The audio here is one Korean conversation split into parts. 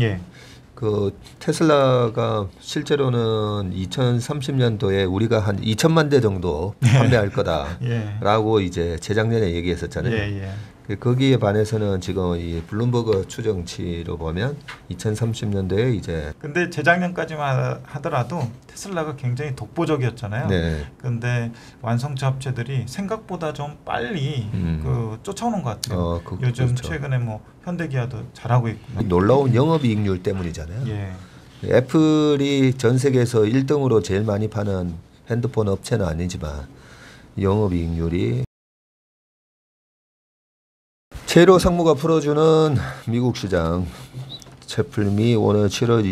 예. 그 테슬라가 실제로는 2030년도에 우리가 한 2천만 대 정도 판매할 거다라고 이제 재작년에 얘기했었잖아요. 예. 거기에 반해서는 지금 이 블룸버그 추정치로 보면 2030년도에 이제 근데 재작년까지만 하더라도 테슬라가 굉장히 독보적이었잖아요. 네. 근데 완성차 업체들이 생각보다 좀 빨리 그 쫓아오는 것 같아요. 요즘 그렇죠. 최근에 뭐 현대기아도 잘하고 있고. 놀라운 영업이익률 때문이잖아요. 예. 애플이 전 세계에서 1등으로 제일 많이 파는 핸드폰 업체는 아니지만 영업이익률이 제로 상무가 풀어주는 미국 시장 채플미 오늘 7월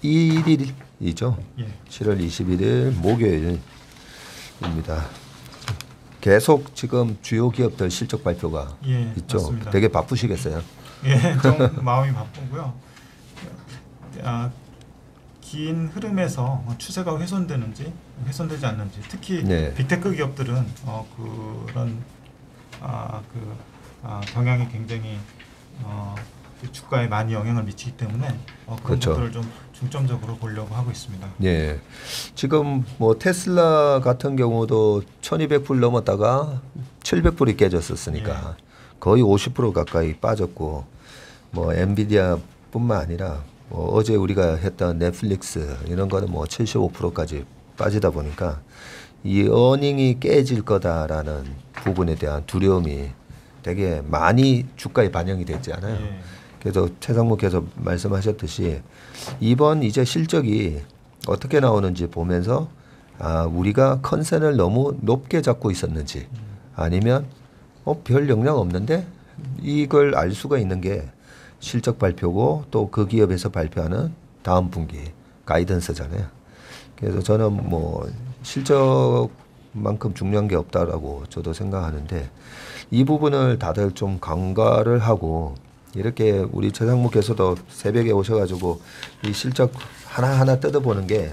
21일이죠. 예. 7월 21일 목요일입니다. 계속 지금 주요 기업들 실적 발표가 있죠. 맞습니다. 되게 바쁘시겠어요. 예, 좀 마음이 바쁘고요. 긴 흐름에서 추세가 훼손되는지 훼손되지 않는지, 특히 빅테크 기업들은 그런 경향이 굉장히 주가에 많이 영향을 미치기 때문에 그런 그렇죠. 것들을 좀 중점적으로 보려고 하고 있습니다. 예, 지금 뭐 테슬라 같은 경우도 1,200불 넘었다가 700불이 깨졌었으니까 거의 50% 가까이 빠졌고, 뭐 엔비디아뿐만 아니라 뭐 어제 우리가 했던 넷플릭스 이런 거는 뭐 75%까지 빠지다 보니까 이 어닝이 깨질 거다라는 부분에 대한 두려움이 되게 많이 주가에 반영이 됐지 않아요. 그래서 최상무께서 말씀하셨듯이 이번 이제 실적이 어떻게 나오는지 보면서 우리가 컨센을 너무 높게 잡고 있었는지, 아니면 별 영향 없는데, 이걸 알 수가 있는 게 실적 발표고 또 그 기업에서 발표하는 다음 분기 가이던스잖아요. 그래서 저는 뭐 실적만큼 중요한 게 없다라고 저도 생각하는데, 이 부분을 다들 좀 간과를 하고, 이렇게 우리 최상무께서도 새벽에 오셔가지고 이 실적 하나하나 뜯어보는 게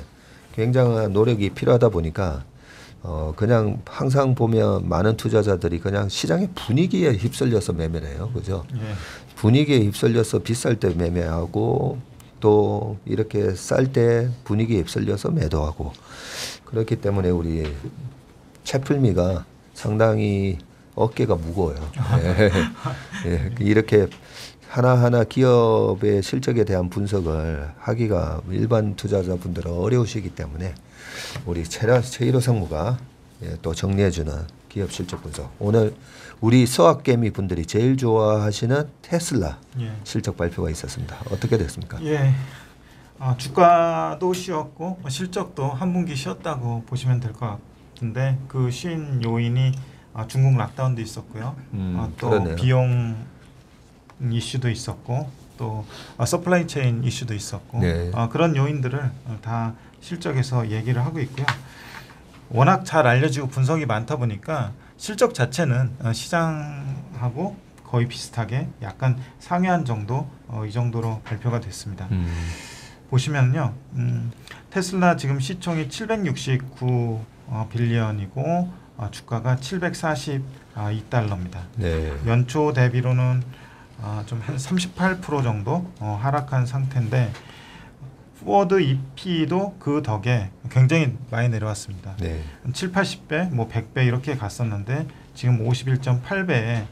굉장한 노력이 필요하다 보니까 그냥 항상 보면 많은 투자자들이 그냥 시장의 분위기에 휩쓸려서 매매를 해요. 그죠? 분위기에 휩쓸려서 비쌀 때 매매하고, 또 이렇게 쌀 때 분위기에 휩쓸려서 매도하고, 그렇기 때문에 우리 채플미가 상당히 어깨가 무거워요. 이렇게 하나하나 기업의 실적에 대한 분석을 하기가 일반 투자자분들은 어려우시기 때문에 우리 최일호 상무가 또 정리해주는 기업 실적 분석. 오늘 우리 서학개미 분들이 제일 좋아하시는 테슬라 실적 발표가 있었습니다. 어떻게 됐습니까? 주가도 쉬었고 실적도 한 분기 쉬었다고 보시면 될 것 같은데, 그 쉰 요인이 중국 락다운도 있었고요. 또 그러네요. 비용 이슈도 있었고, 또 서플라이 체인 이슈도 있었고, 그런 요인들을 다 실적에서 얘기를 하고 있고요. 워낙 잘 알려지고 분석이 많다 보니까 실적 자체는 시장하고 거의 비슷하게 약간 상회한 정도, 이 정도로 발표가 됐습니다. 보시면요, 테슬라 지금 시총이 769 빌리언이고 주가가 742달러입니다. 연초 대비로는 좀 한 38% 정도 하락한 상태인데, 포워드 EP도 그 덕에 굉장히 많이 내려왔습니다. 7, 80배, 뭐 100배 이렇게 갔었는데 지금 51.8배에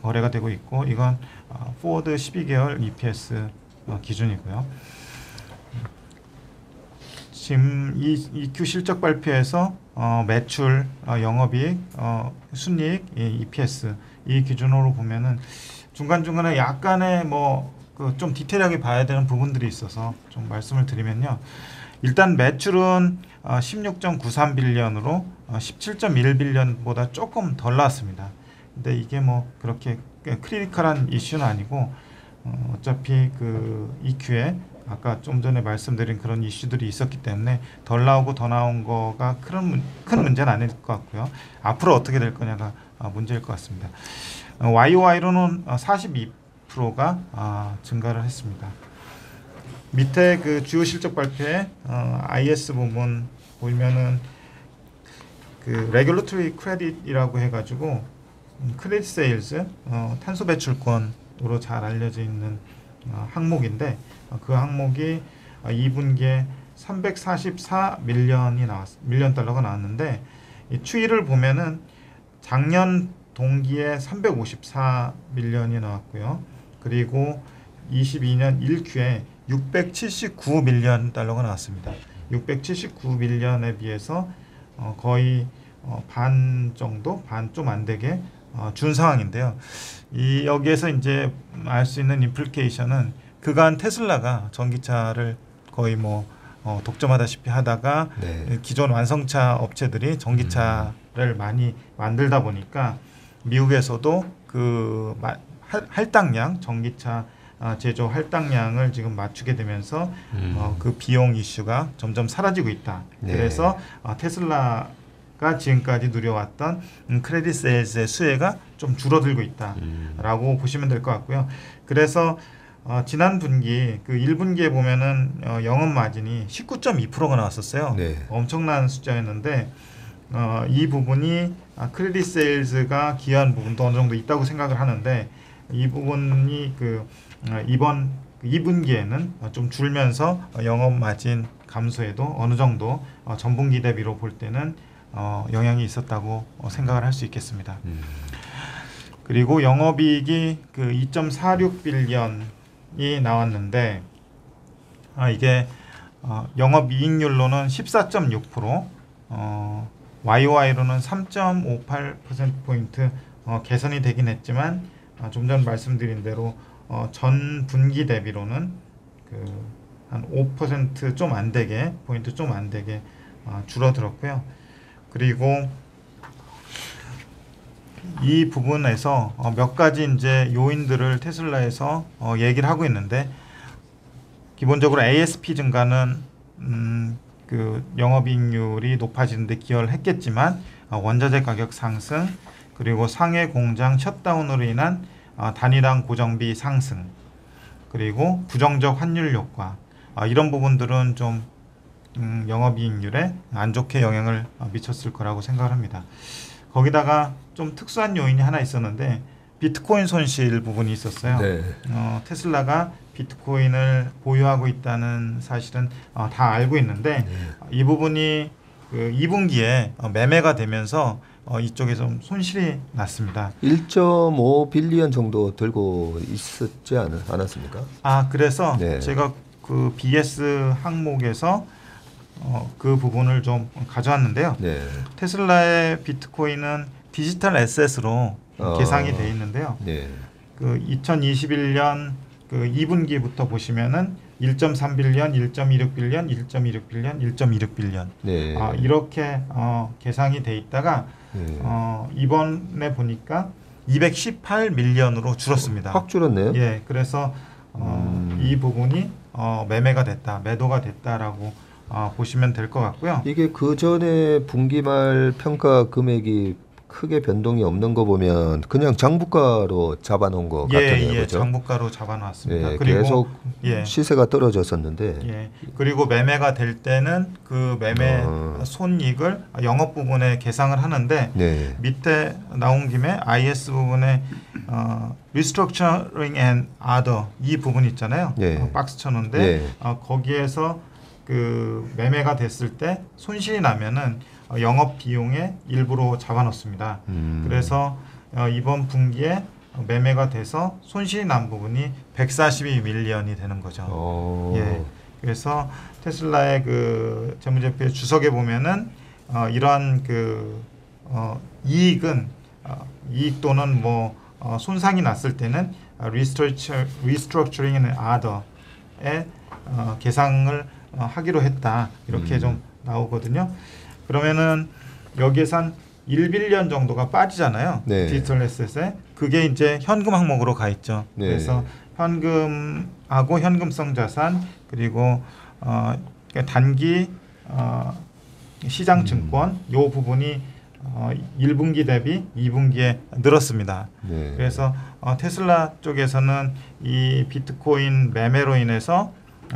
거래가 되고 있고, 이건 포워드 12개월 EPS 기준이고요. 지금 EQ 실적 발표에서 매출, 영업이익, 순이익, EPS 이 기준으로 보면은 중간중간에 약간의 좀 디테일하게 봐야 되는 부분들이 있어서 좀 말씀을 드리면요. 일단 매출은 16.93 빌리언으로 17.1 빌리언보다 조금 덜 나왔습니다. 근데 이게 뭐 그렇게 크리티컬한 이슈는 아니고, 어차피 그 EQ에 아까 좀 전에 말씀드린 그런 이슈들이 있었기 때문에 덜 나오고 더 나온 거가 큰 문제는 아닐 것 같고요. 앞으로 어떻게 될 거냐가 문제일 것 같습니다. YOY로는 42%가 증가를 했습니다. 밑에 그 주요 실적 발표에 IS 부분 보면은 그 레귤러토리 크레딧이라고 해가지고 크레딧 세일즈, 탄소 배출권 기업으로 잘 알려져 있는 항목인데 그 항목이 2분기에 344밀리언 달러가 나왔는데 이 추이를 보면은 작년 동기에 354밀리언이 나왔고요. 그리고 22년 1Q에 679밀리언 달러가 나왔습니다. 679밀리언에 비해서 거의 반 정도, 반 좀 안 되게 준 상황인데요. 여기에서 이제 알 수 있는 임플리케이션은 그간 테슬라가 전기차를 거의 독점하다시피 하다가 네. 기존 완성차 업체들이 전기차를 많이 만들다 보니까 미국에서도 그 할당량, 전기차 제조 할당량을 지금 맞추게 되면서 그 비용 이슈가 점점 사라지고 있다. 네. 그래서 테슬라가 지금까지 누려왔던 크레딧 세일즈의 수혜가 좀 줄어들고 있다라고 보시면 될 것 같고요. 그래서 지난 분기 그 1분기에 보면은 영업 마진이 19.2%가 나왔었어요. 네. 엄청난 숫자였는데 이 부분이 크레딧 세일즈가 기여한 부분도 어느 정도 있다고 생각을 하는데 이 부분이 이번 2분기에는 좀 줄면서 영업 마진 감소에도 어느 정도 전분기 대비로 볼 때는 영향이 있었다고 생각을 할 수 있겠습니다. 그리고 영업이익이 2.46빌리언이 나왔는데 이게 영업이익률로는 14.6%, YOY로는 3.58%포인트 개선이 되긴 했지만 좀 전 말씀드린 대로 전 분기 대비로는 한 5% 좀 안 되게 포인트 좀 안 되게 줄어들었고요. 그리고 이 부분에서 몇 가지 이제 요인들을 테슬라에서 얘기를 하고 있는데 기본적으로 ASP 증가는 그 영업이익률이 높아지는데 기여를 했겠지만 원자재 가격 상승 그리고 상해 공장 셧다운으로 인한 단위당 고정비 상승 그리고 부정적 환율 효과 이런 부분들은 좀 영업이익률에 안 좋게 영향을 미쳤을 거라고 생각을 합니다. 거기다가 좀 특수한 요인이 하나 있었는데 비트코인 손실 부분이 있었어요. 네. 테슬라가 비트코인을 보유하고 있다는 사실은 다 알고 있는데 이 부분이 2분기에 매매가 되면서 이쪽에 좀 손실이 났습니다. 1.5 빌리언 정도 들고 있었지 않았습니까? 그래서 네. 제가 그 BS 항목에서 그 부분을 좀 가져왔는데요. 네. 테슬라의 비트코인은 디지털 에셋으로 계상이 돼 있는데요. 네. 2021년 2분기부터 보시면은 1.3빌리언, 1.26빌리언, 1.26빌리언, 1.26빌리언 네. 이렇게 계상이 돼 있다가 네. 이번에 보니까 218밀리언으로 줄었습니다. 확 줄었네요. 예, 그래서 이 부분이 매매가 됐다, 매도가 됐다라고 보시면 될 것 같고요. 이게 그 전에 분기말 평가 금액이 크게 변동이 없는 거 보면 그냥 장부가로 잡아놓은 거 같네요. 예, 그죠? 장부가로 잡아놨습니다. 예, 그리고 계속 예. 시세가 떨어졌었는데 예. 그리고 매매가 될 때는 그 매매 손익을 영업 부분에 계상을 하는데 네. 밑에 나온 김에 IS 부분에 Restructuring and Other 이 부분 있잖아요. 네. 박스 쳐놓은데 네. 거기에서 그 매매가 됐을 때 손실이 나면은 영업 비용에 일부러 잡아놓습니다. 그래서 이번 분기에 매매가 돼서 손실이 난 부분이 142밀리언이 되는 거죠. 예. 그래서 테슬라의 그 재무제표 주석에 보면은 이러한 그 이익은 이익 또는 손상이 났을 때는 Restructuring and Other에 계상을 하기로 했다 이렇게 좀 나오거든요. 그러면은 여기에서 한 1빌리언 정도가 빠지잖아요. 네. 디지털 에셋에 그게 이제 현금 항목으로 가 있죠. 네. 그래서 현금하고 현금성 자산 그리고 단기 시장 증권 요 부분이 1분기 대비 2분기에 늘었습니다. 네. 그래서 테슬라 쪽에서는 이 비트코인 매매로 인해서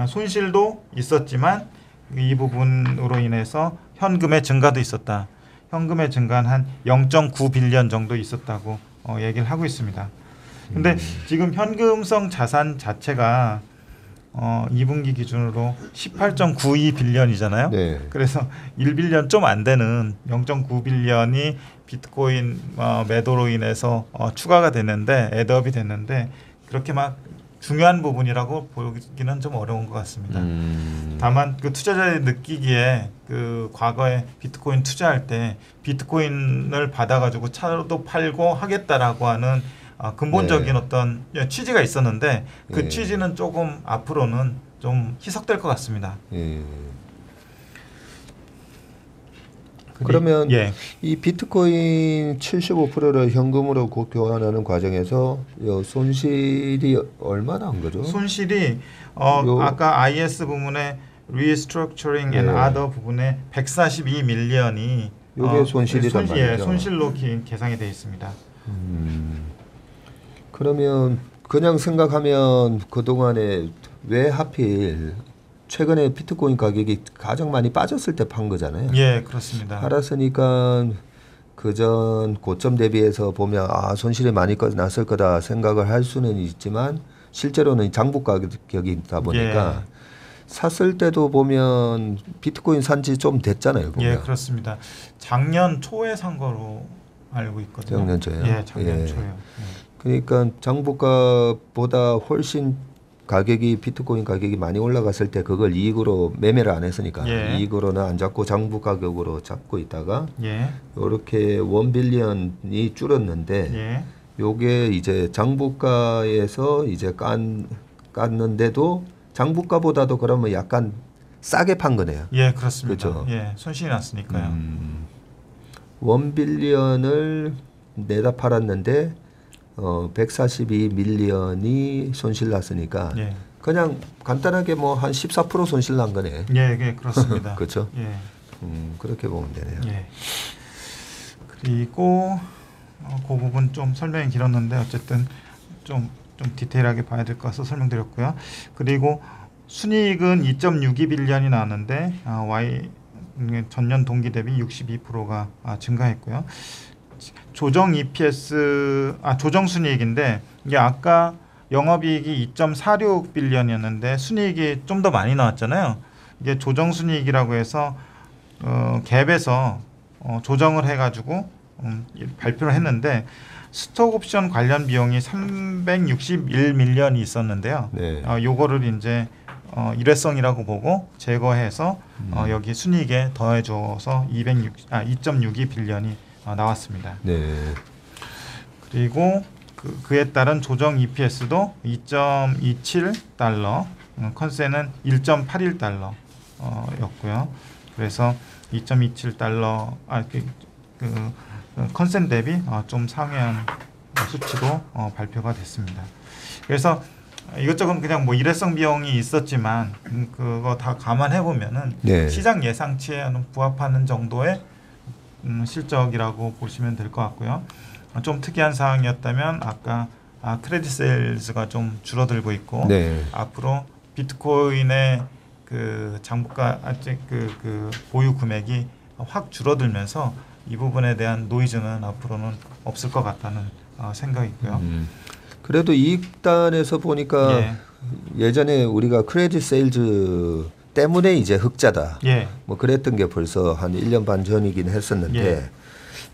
손실도 있었지만 이 부분으로 인해서 현금의 증가도 있었다. 현금의 증가는 한 0.9빌리언 정도 있었다고 얘기를 하고 있습니다. 근데 지금 현금성 자산 자체가 2분기 기준으로 18.92 빌리언이잖아요. 네. 그래서 1빌리언 좀 안 되는 0.9 빌리언이 비트코인 매도로 인해서 추가가 됐는데 애드업이 됐는데 그렇게 막 중요한 부분이라고 보기는 좀 어려운 것 같습니다. 다만 그 투자자들이 느끼기에 그 과거에 비트코인 투자할 때 비트코인을 받아가지고 차도 팔고 하겠다라고 하는 근본적인 네. 어떤 취지가 있었는데 그 네. 취지는 조금 앞으로는 좀 희석될 것 같습니다. 그러면 예. 이 비트코인 75%를 현금으로 교환하는 과정에서 손실이 얼마나 한 거죠? 손실이 아까 IS 부분에 Restructuring and 네. Other 부분에 142 밀리언이 요게 손실이란 말이죠. 손실로 계상이 되어 있습니다. 그러면 그냥 생각하면 그동안에 왜 하필 최근에 비트코인 가격이 가장 많이 빠졌을 때 판 거잖아요. 예, 그렇습니다. 팔았으니까 그전 고점 대비해서 보면 손실이 많이 났을 거다 생각을 할 수는 있지만 실제로는 장부 가격이다 보니까 예. 샀을 때도 보면 비트코인 산지 좀 됐잖아요. 보면. 예, 그렇습니다. 작년 초에 산 거로 알고 있거든요. 작년 초에요? 예, 작년 예. 초에요. 그러니까 장부가보다 훨씬 가격이 비트코인 가격이 많이 올라갔을 때 그걸 이익으로 매매를 안 했으니까 예. 이익으로는 안 잡고 장부 가격으로 잡고 있다가 예. 이렇게 1빌리언이 줄었는데 예. 요게 이제 장부가에서 이제 깠는데도 장부가보다도 그러면 약간 싸게 판 거네요. 예, 그렇습니다. 그렇죠. 예, 손실이 났으니까요. 1빌리언을 내다 팔았는데 142 밀리언이 손실 났으니까 예. 그냥 간단하게 뭐 한 14% 손실 난 거네. 예, 예, 그렇습니다. 그렇죠. 예. 그렇게 보면 되네요. 예. 그리고 그 부분 좀 설명이 길었는데 어쨌든 좀 디테일하게 봐야 될 것 같아서 설명드렸고요. 그리고 순이익은 2.62 빌리언이 나왔는데 전년 동기 대비 62%가 증가했고요. 조정 EPS 조정 순이익인데 이게 아까 영업이익이 2.46 빌리언이었는데 순이익이 좀 더 많이 나왔잖아요. 이게 조정 순이익이라고 해서 갭에서 조정을 해가지고 발표를 했는데 스톡 옵션 관련 비용이 361 밀리언이 있었는데요. 네. 요거를 이제 일회성이라고 보고 제거해서 여기 순이익에 더해줘서 2.62 빌리언이 나왔습니다. 네. 그리고 그에 따른 조정 EPS도 2.27달러, 컨센은 1.81달러였고요. 그래서 2.27달러 컨센 대비 좀 상회한 수치로 발표가 됐습니다. 그래서 이것저것 그냥 뭐 일회성 비용이 있었지만 그거 다 감안해 보면은 네. 시장 예상치에 부합하는 정도의 실적이라고 보시면 될 것 같고요. 좀 특이한 사항이었다면 아까 크레딧 세일즈가 좀 줄어들고 있고 네. 앞으로 비트코인의 그 장부가 그 보유 금액이 확 줄어들면서 이 부분에 대한 노이즈는 앞으로는 없을 것 같다는 생각이고요. 그래도 이익단에서 보니까 예. 예전에 우리가 크레딧 세일즈 때문에 이제 흑자다. 예. 뭐 그랬던 게 벌써 한 1년 반 전이긴 했었는데 예.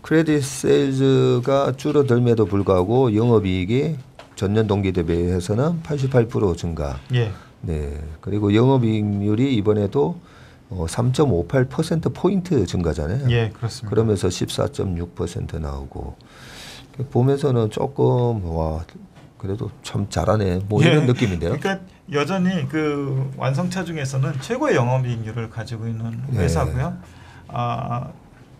크레딧 세일즈가 줄어들면도 불구하고 영업이익이 전년 동기 대비해서는 88% 증가. 예. 네. 그리고 영업이익률이 이번에도 3.58% 포인트 증가잖아요. 예, 그렇습니다. 그러면서 14.6% 나오고 보면서는 조금 그래도 참 잘하네. 뭐 이런 느낌인데요. 그러니까 여전히 그 완성차 중에서는 최고의 영업이익률을 가지고 있는 회사고요.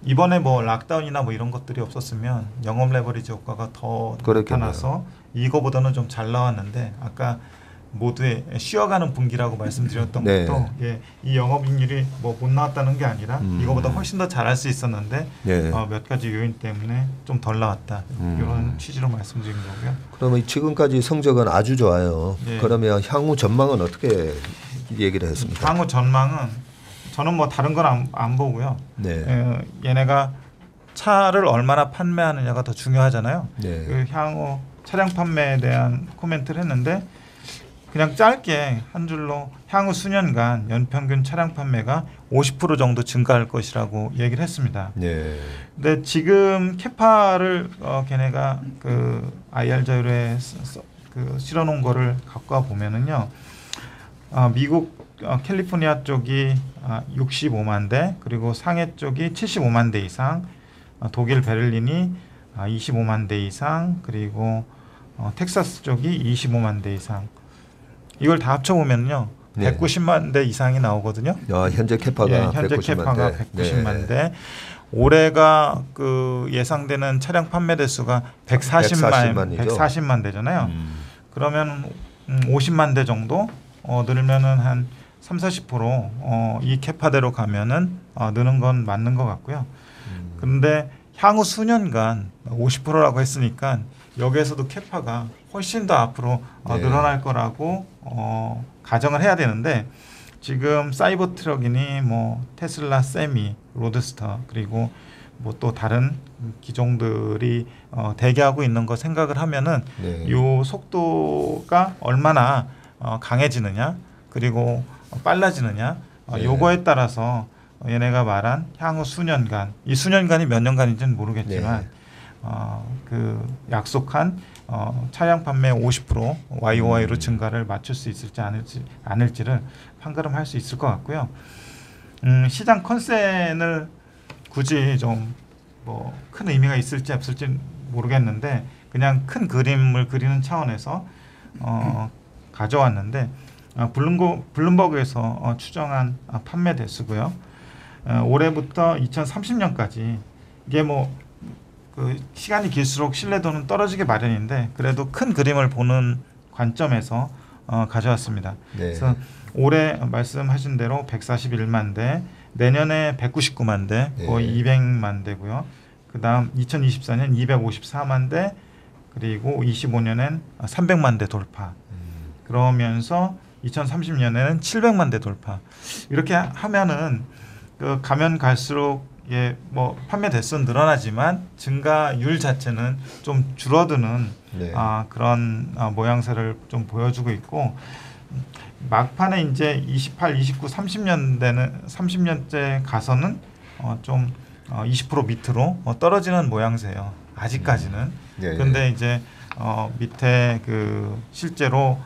이번에 뭐 락다운이나 뭐 이런 것들이 없었으면 영업 레버리지 효과가 더 나타나서 이거보다는 좀 잘 나왔는데 아까 모두의 쉬어가는 분기라고 말씀드렸던 것도 이 영업이익률이 뭐 못 나왔다는 게 아니라 이거보다 훨씬 더 잘할 수 있었는데 몇 가지 요인 때문에 좀 덜 나왔다 이런 취지로 말씀드린 거고요. 그러면 지금까지 성적은 아주 좋아요. 그러면 향후 전망은 어떻게 얘기를 했습니까? 향후 전망은 저는 뭐 다른 건 안 보고요. 얘네가 차를 얼마나 판매하느냐가 더 중요하잖아요. 그 향후 차량 판매에 대한 코멘트를 했는데 그냥 짧게 한 줄로 향후 수년간 연평균 차량 판매가 50% 정도 증가할 것이라고 얘기를 했습니다. 네. 근데 지금 캐파를 걔네가 그 IR 자율에 실어놓은 거를 갖고 와 보면은요, 미국 캘리포니아 쪽이 65만 대, 그리고 상해 쪽이 75만 대 이상, 독일 베를린이 25만 대 이상, 그리고 텍사스 쪽이 25만 대 이상. 이걸 다 합쳐보면요, 네. 190만 대 이상이 나오거든요. 현재 캐파가 예, 현재 190만 캐파가 대. 190만 대. 올해가 그 예상되는 차량 판매 대수가 140만 대잖아요. 그러면 50만 대 정도 늘면은 한 30-40%이 캐파대로 가면은 느는 건 맞는 것 같고요. 그런데 향후 수년간 50%라고 했으니까 여기에서도 캐파가 훨씬 더 앞으로 늘어날 거라고 가정을 해야 되는데, 지금 사이버 트럭이니 뭐 테슬라 세미, 로드스터, 그리고 뭐 또 다른 기종들이 대기하고 있는 거 생각을 하면은 이 속도가 얼마나 강해지느냐, 그리고 빨라지느냐, 요거에 따라서 얘네가 말한 향후 수년간, 이 수년간이 몇 년간인지는 모르겠지만 그 약속한 차량 판매 50% YOY로 증가를 맞출 수 있을지 않을지를 판가름할 수 있을 것 같고요. 시장 컨센을 굳이 좀 뭐 큰 의미가 있을지 없을지 모르겠는데 그냥 큰 그림을 그리는 차원에서 가져왔는데, 블룸버그에서 추정한 판매 대수고요. 올해부터 2030년까지 이게 뭐 그 시간이 길수록 신뢰도는 떨어지게 마련인데 그래도 큰 그림을 보는 관점에서 가져왔습니다. 네. 그래서 올해 말씀하신 대로 141만 대, 내년에 199만 대, 거의 200만 대고요. 그다음 2024년 254만 대, 그리고 25년엔 300만 대 돌파. 그러면서 2030년에는 700만 대 돌파. 이렇게 하면은 그 가면 갈수록 뭐 판매 대수는 늘어나지만 증가율 자체는 좀 줄어드는 그런 모양새를 좀 보여주고 있고, 막판에 이제 28, 29, 30년째 가서는 좀 20% 밑으로 떨어지는 모양새예요. 아직까지는. 근데 이제 밑에 그 실제로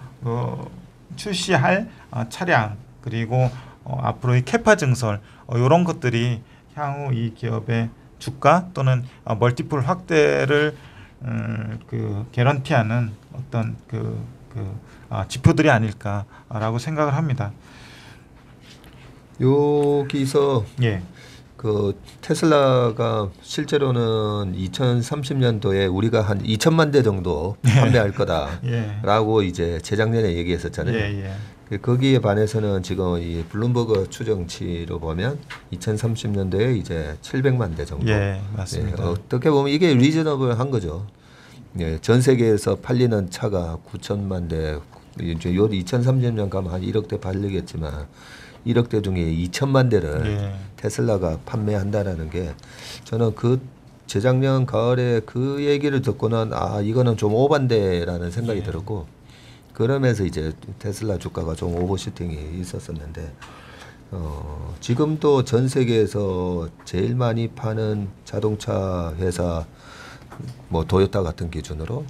출시할 차량, 그리고 앞으로의 캐파 증설, 이런 것들이 향후 이 기업의 주가 또는 멀티플 확대를 그 개런티하는 어떤 지표들이 아닐까라고 생각을 합니다. 여기서 예. 그 테슬라가 실제로는 2030년도에 우리가 한 2천만 대 정도 판매할 거다라고 이제 재작년에 얘기했었잖아요. 거기에 반해서는 지금 이 블룸버그 추정치로 보면 2030년도에 이제 700만 대 정도. 맞습니다. 어떻게 보면 이게 리저너블한 거죠. 전 세계에서 팔리는 차가 9천만 대, 이제 요 2030년 가면 한 1억 대 팔리겠지만 1억 대 중에 2천만 대를 테슬라가 판매한다라는 게, 저는 그 재작년 가을에 그 얘기를 듣고는 이거는 좀 오반데라는 생각이 들었고, 그러면서 이제 테슬라 주가가 좀 오버슈팅이 있었었는데, 지금도 전 세계에서 제일 많이 파는 자동차 회사, 뭐 도요타 같은 기준으로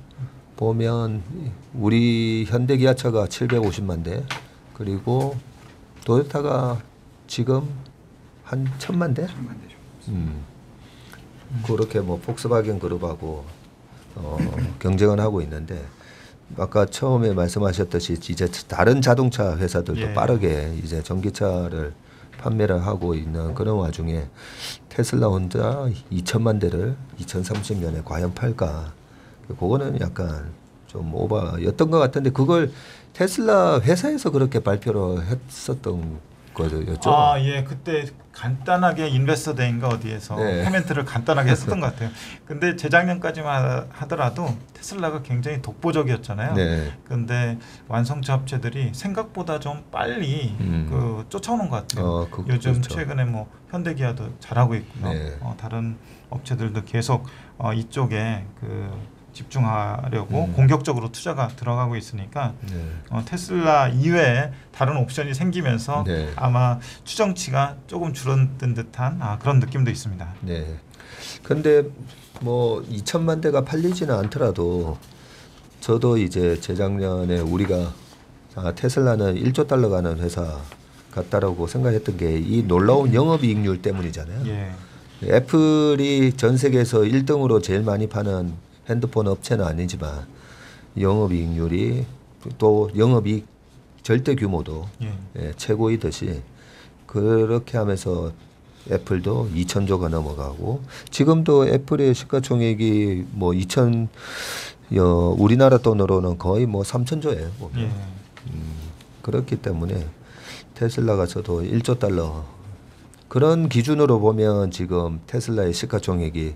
보면 우리 현대 기아차가 750만 대, 그리고 도요타가 지금 한 1000만 대? 그렇게 뭐 폭스바겐 그룹하고 경쟁을 하고 있는데, 아까 처음에 말씀하셨듯이 이제 다른 자동차 회사들도 빠르게 이제 전기차를 판매를 하고 있는 그런 와중에 테슬라 혼자 2천만 대를 2030년에 과연 팔까? 그거는 약간 좀 오바였던 것 같은데, 그걸 테슬라 회사에서 그렇게 발표를 했었던 거였죠. 그때 간단하게 인베스터 데이인가 어디에서 코멘트를 간단하게 했었던 것 같아요. 근데 재작년까지만 하더라도 테슬라가 굉장히 독보적이었잖아요. 근데 완성차 업체들이 생각보다 좀 빨리 쫓아오는 것 같아요. 요즘 최근에 뭐 현대기아도 잘하고 있고요. 다른 업체들도 계속 이쪽에 그 집중하려고 공격적으로 투자가 들어가고 있으니까 테슬라 이외에 다른 옵션이 생기면서 네. 아마 추정치가 조금 줄어든 듯한 그런 느낌도 있습니다. 네. 근데 뭐 2천만 대가 팔리지는 않더라도 저도 이제 재작년에 우리가 테슬라는 1조 달러 가는 회사 같다라고 생각했던 게 이 놀라운 영업이익률 때문이잖아요. 예. 애플이 전 세계에서 1등으로 제일 많이 파는 핸드폰 업체는 아니지만 영업이익률이 또 영업이익 절대 규모도 최고이듯이 그렇게 하면서 애플도 2천조가 넘어가고 지금도 애플의 시가총액이 뭐 우리나라 돈으로는 거의 뭐 3천조예요. 그렇기 때문에 테슬라가 저도 1조 달러 그런 기준으로 보면 지금 테슬라의 시가총액이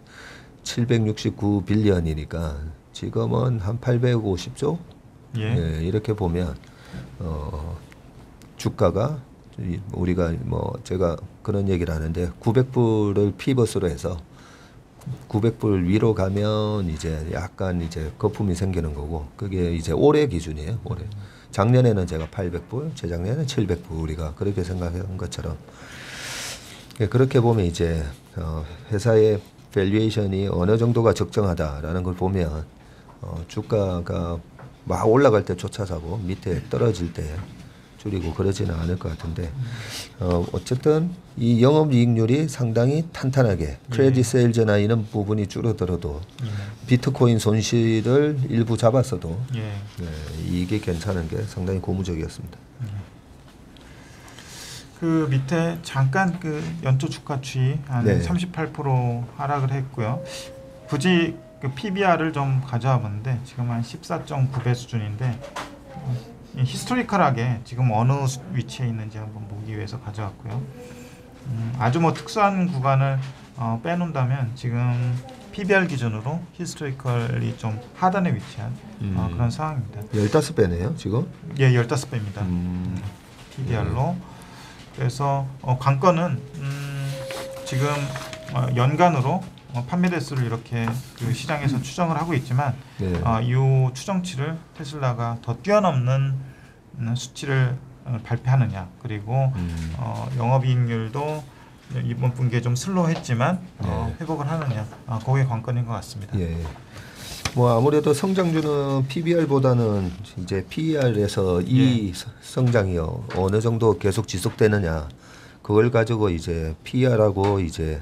769빌리언이니까 지금은 한 850조 이렇게 보면 주가가 우리가 뭐 제가 그런 얘기를 하는데 900불을 피벗으로 해서 900불 위로 가면 이제 약간 이제 거품이 생기는 거고 그게 이제 올해 기준이에요. 올해. 작년에는 제가 800불, 재작년에는 700불 우리가 그렇게 생각한 것처럼 그렇게 보면 이제 회사의 밸류에이션이 어느 정도가 적정하다라는 걸 보면 주가가 막 올라갈 때 쫓아 사고 밑에 떨어질 때 줄이고 그러지는 않을 것 같은데 어쨌든 이 영업이익률이 상당히 탄탄하게 크레딧 세일즈나 이런 부분이 줄어들어도 비트코인 손실을 일부 잡았어도 이게 괜찮은 게 상당히 고무적이었습니다. 그 밑에 잠깐 그 연초 주가 추이 한 38% 하락을 했고요. 굳이 그 PBR을 좀 가져와 봤는데 지금 한 14.9배 수준인데 히스토리컬하게 지금 어느 위치에 있는지 한번 보기 위해서 가져왔고요. 아주 뭐 특수한 구간을 빼놓는다면 지금 PBR 기준으로 히스토리컬이 좀 하단에 위치한 그런 상황입니다. 15배네요 지금? 예, 15배입니다. PBR로. 그래서 관건은 지금 연간으로 판매 대수를 이렇게 그 시장에서 추정을 하고 있지만 이 추정치를 테슬라가 더 뛰어넘는 수치를 발표하느냐 그리고 영업이익률도 이번 분기에 좀 슬로우했지만 회복을 하느냐 그게 관건인 것 같습니다. 뭐 아무래도 성장주는 PBR보다는 이제 PER에서 이 성장이 어느 정도 계속 지속되느냐 그걸 가지고 이제 PER하고 이제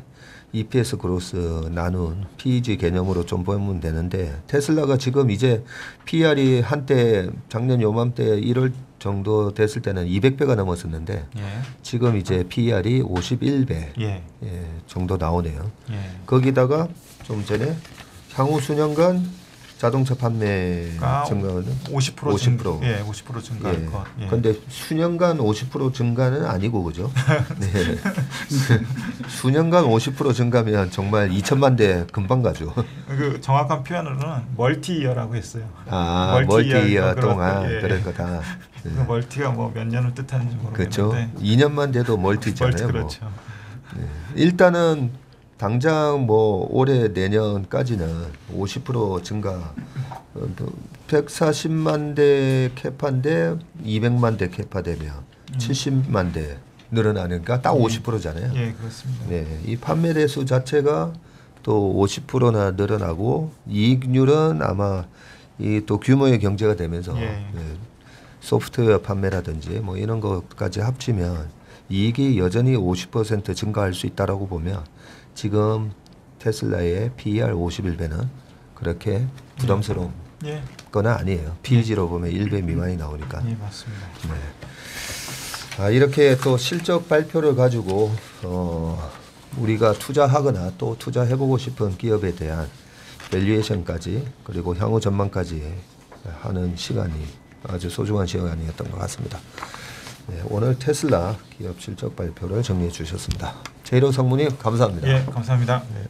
EPS 그로스 나눈 PEG 개념으로 좀 보면 되는데 테슬라가 지금 이제 PER이 한때 작년 요맘때 1월 정도 됐을 때는 200배가 넘었었는데 지금 이제 PER이 51배 정도 나오네요. 거기다가 좀 전에 향후 수년간 자동차 판매가 증가는 50%. 50% 증가할 것. 그런데 수년간 50% 증가는 아니고 그죠? 네. 수년간 50% 증가면 정말 2천만 대 금방 가죠. 그 정확한 표현으로는 멀티이어라고 했어요. 멀티이어 동안 그럴 거다. 그 멀티가 뭐 몇 년을 뜻하는지 모르겠는데. 그렇죠. 2년만 돼도 멀티잖아요. 그렇죠. 일단은 당장 뭐 올해 내년까지는 50% 증가 140만 대 캐파인데 200만 대 캐파되면 70만 대 늘어나니까 딱 50%잖아요. 예, 그렇습니다. 네, 이 판매 대수 자체가 또 50%나 늘어나고 이익률은 아마 이 또 규모의 경제가 되면서 소프트웨어 판매라든지 뭐 이런 것까지 합치면 이익이 여전히 50% 증가할 수 있다라고 보면 지금 테슬라의 PER 51배는 그렇게 부담스러운 건 아니에요. PEG로 보면 1배 미만이 나오니까. 네, 맞습니다. 이렇게 또 실적 발표를 가지고 우리가 투자하거나 또 투자해보고 싶은 기업에 대한 밸류에이션까지 그리고 향후 전망까지 하는 시간이 아주 소중한 시간이었던 것 같습니다. 오늘 테슬라 기업 실적 발표를 정리해 주셨습니다. 제이로 성무님 감사합니다. 예, 감사합니다.